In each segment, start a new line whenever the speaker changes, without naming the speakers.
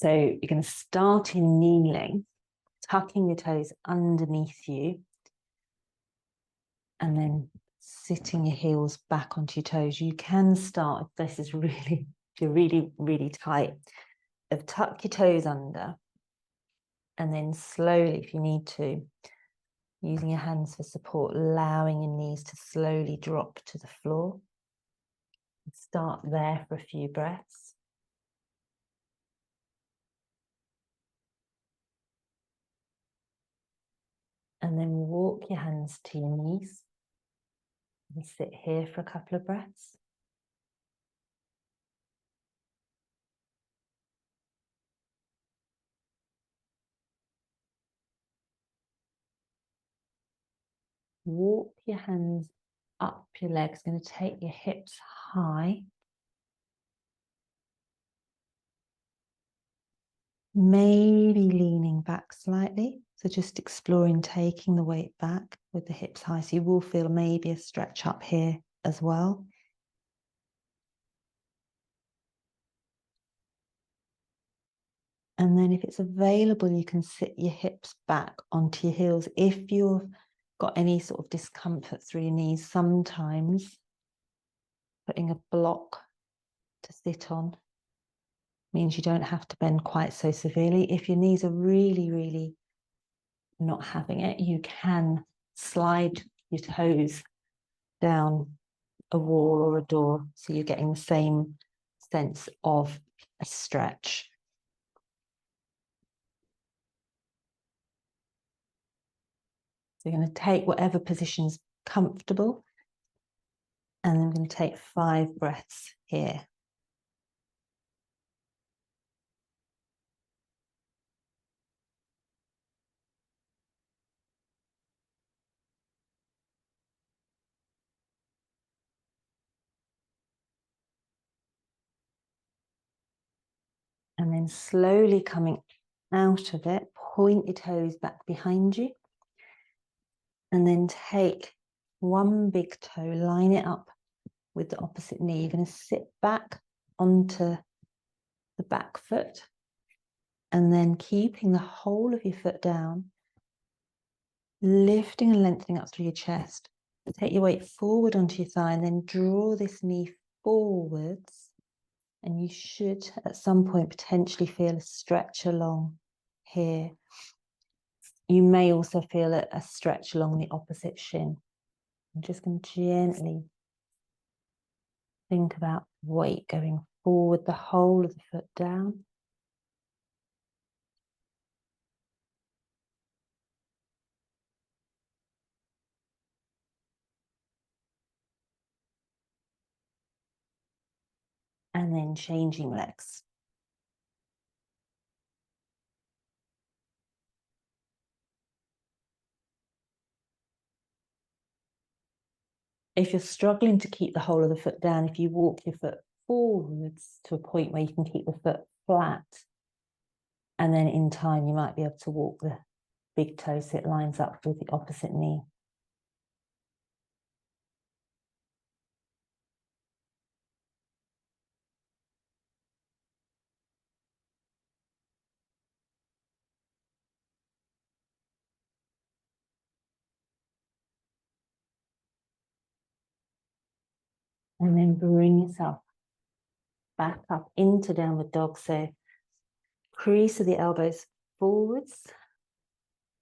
So you're going to start in kneeling, tucking your toes underneath you, and then sitting your heels back onto your toes. You can start, if this is really, if you're really, really tight, of tuck your toes under, and then slowly, if you need to, using your hands for support, allowing your knees to slowly drop to the floor. Start there for a few breaths. And then walk your hands to your knees and sit here for a couple of breaths. Walk your hands up your legs, going to take your hips high. Maybe leaning back slightly. So just exploring taking the weight back with the hips high. So you will feel maybe a stretch up here as well. And then if it's available, you can sit your hips back onto your heels. If you've got any sort of discomfort through your knees, sometimes putting a block to sit on means you don't have to bend quite so severely. If your knees are really, really not having it, you can slide your toes down a wall or a door, so you're getting the same sense of a stretch. So you're going to take whatever position's comfortable, and then we're going to take 5 breaths here. And then slowly coming out of it, point your toes back behind you. And then take one big toe, line it up with the opposite knee. You're going to sit back onto the back foot. And then keeping the whole of your foot down, lifting and lengthening up through your chest. Take your weight forward onto your thigh and then draw this knee forwards. And you should, at some point, potentially feel a stretch along here. You may also feel a stretch along the opposite shin. I'm just going to gently think about weight going forward, the whole of the foot down. And then changing legs. If you're struggling to keep the whole of the foot down, if you walk your foot forwards to a point where you can keep the foot flat, and then in time you might be able to walk the big toe so it lines up with the opposite knee. And then bring yourself back up into downward dog. So crease of the elbows forwards.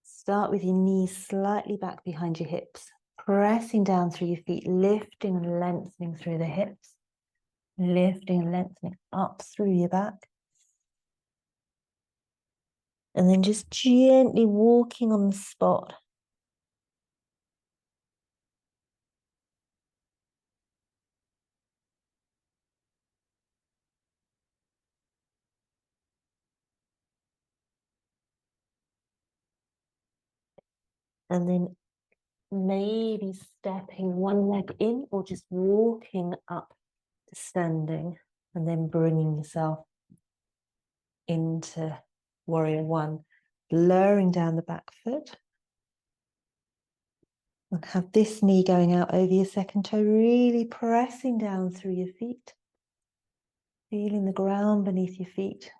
Start with your knees slightly back behind your hips, pressing down through your feet, lifting and lengthening through the hips, lifting and lengthening up through your back. And then just gently walking on the spot. And then maybe stepping one leg in or just walking up to standing and then bringing yourself into warrior one, lowering down the back foot. And have this knee going out over your second toe, really pressing down through your feet, feeling the ground beneath your feet.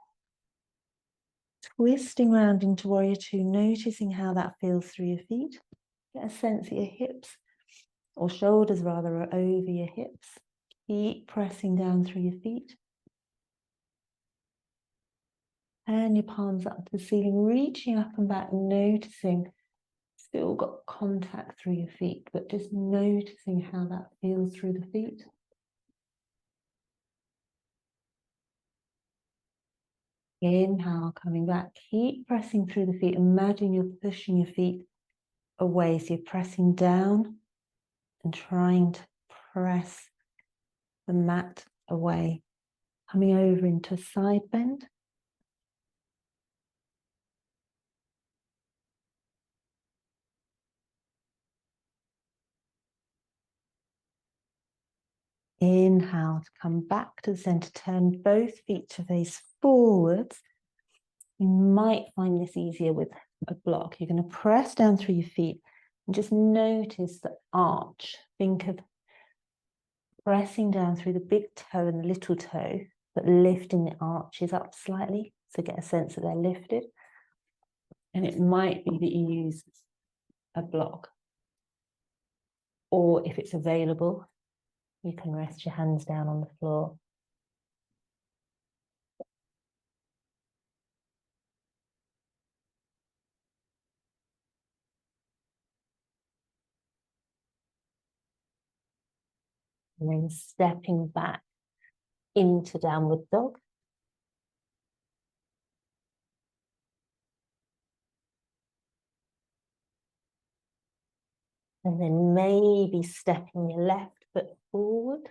Twisting round into warrior two, noticing how that feels through your feet. Get a sense that your hips, or shoulders rather, are over your hips. Keep pressing down through your feet. Turn your palms up to the ceiling, reaching up and back, noticing still got contact through your feet, but just noticing how that feels through the feet. Inhale, coming back, keep pressing through the feet. Imagine you're pushing your feet away, so you're pressing down and trying to press the mat away. Coming over into a side bend. Inhale to come back to the center, turn both feet to face forwards. You might find this easier with a block. You're going to press down through your feet and just notice the arch. Think of pressing down through the big toe and the little toe, but lifting the arches up slightly, so get a sense that they're lifted. And it might be that you use a block, or if it's available, you can rest your hands down on the floor. And then stepping back into downward dog. And then maybe stepping your left foot forward,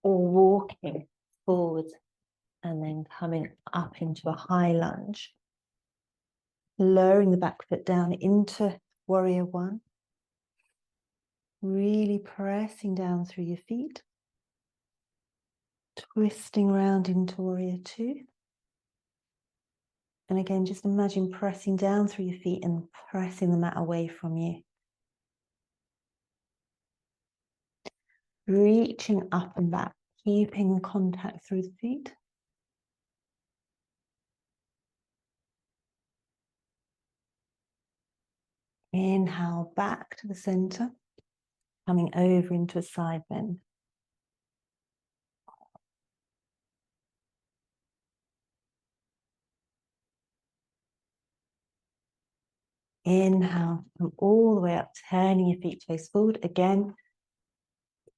or walking forward and then coming up into a high lunge. Lowering the back foot down into warrior one. Really pressing down through your feet. Twisting round into warrior two. And again, just imagine pressing down through your feet and pressing the mat away from you. Reaching up and back, keeping contact through the feet. Inhale back to the center, coming over into a side bend. Inhale, come all the way up, turning your feet to face forward. Again,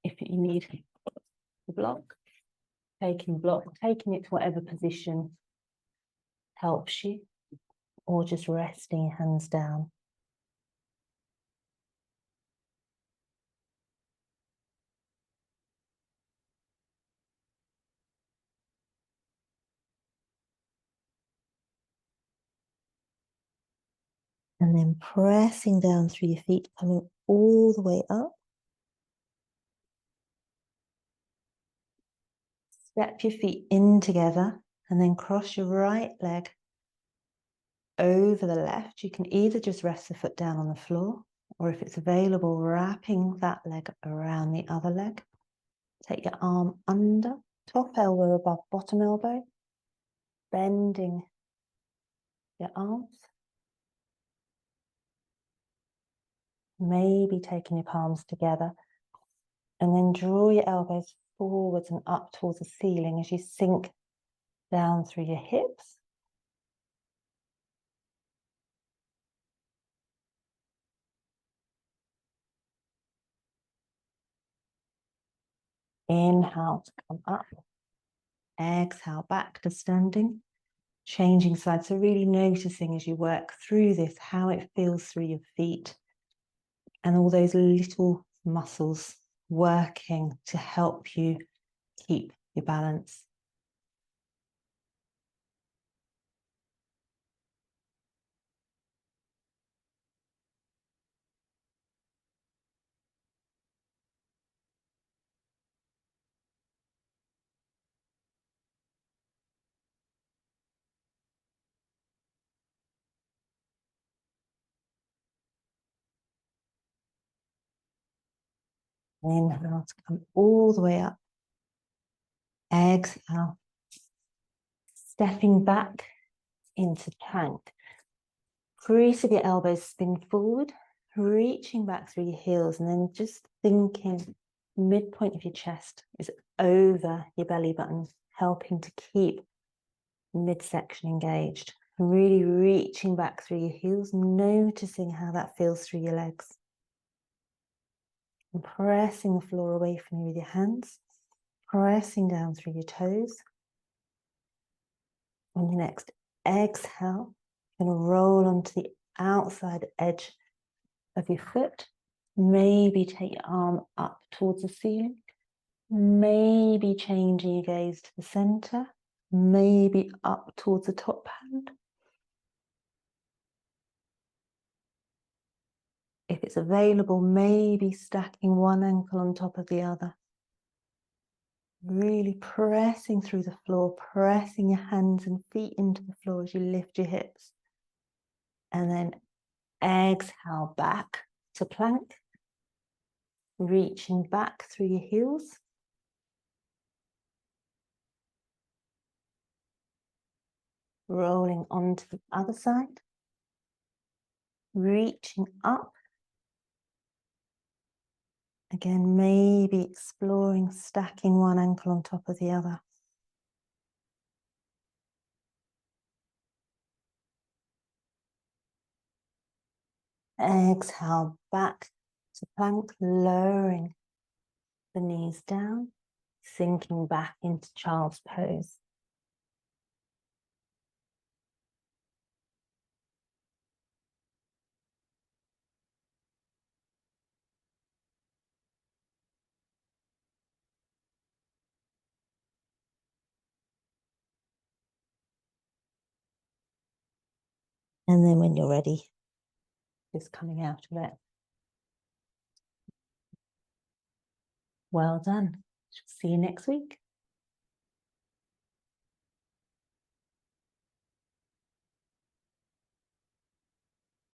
if you need the block, taking it to whatever position helps you, or just resting your hands down. And then pressing down through your feet, coming all the way up. Step your feet in together and then cross your right leg over the left. You can either just rest the foot down on the floor, or if it's available, wrapping that leg around the other leg. Take your arm under, top elbow above bottom elbow, bending your arms. Maybe taking your palms together, and then draw your elbows forwards and up towards the ceiling as you sink down through your hips. Inhale to come up. Exhale back to standing. Changing sides. So really noticing as you work through this, how it feels through your feet and all those little muscles working to help you keep your balance. Inhale to come all the way up. Exhale. Stepping back into plank. Crease of your elbows, spin forward, reaching back through your heels, and then just thinking midpoint of your chest is over your belly button, helping to keep midsection engaged. Really reaching back through your heels, noticing how that feels through your legs. And pressing the floor away from you with your hands, pressing down through your toes. On your next exhale, you're going to roll onto the outside edge of your foot. Maybe take your arm up towards the ceiling. Maybe changing your gaze to the center. Maybe up towards the top hand. If it's available, maybe stacking one ankle on top of the other. Really pressing through the floor, pressing your hands and feet into the floor as you lift your hips. And then exhale back to plank. Reaching back through your heels. Rolling onto the other side. Reaching up. Again, maybe exploring stacking one ankle on top of the other. Exhale back to plank, lowering the knees down, sinking back into child's pose. And then when you're ready, just coming out of it. Well done. See you next week.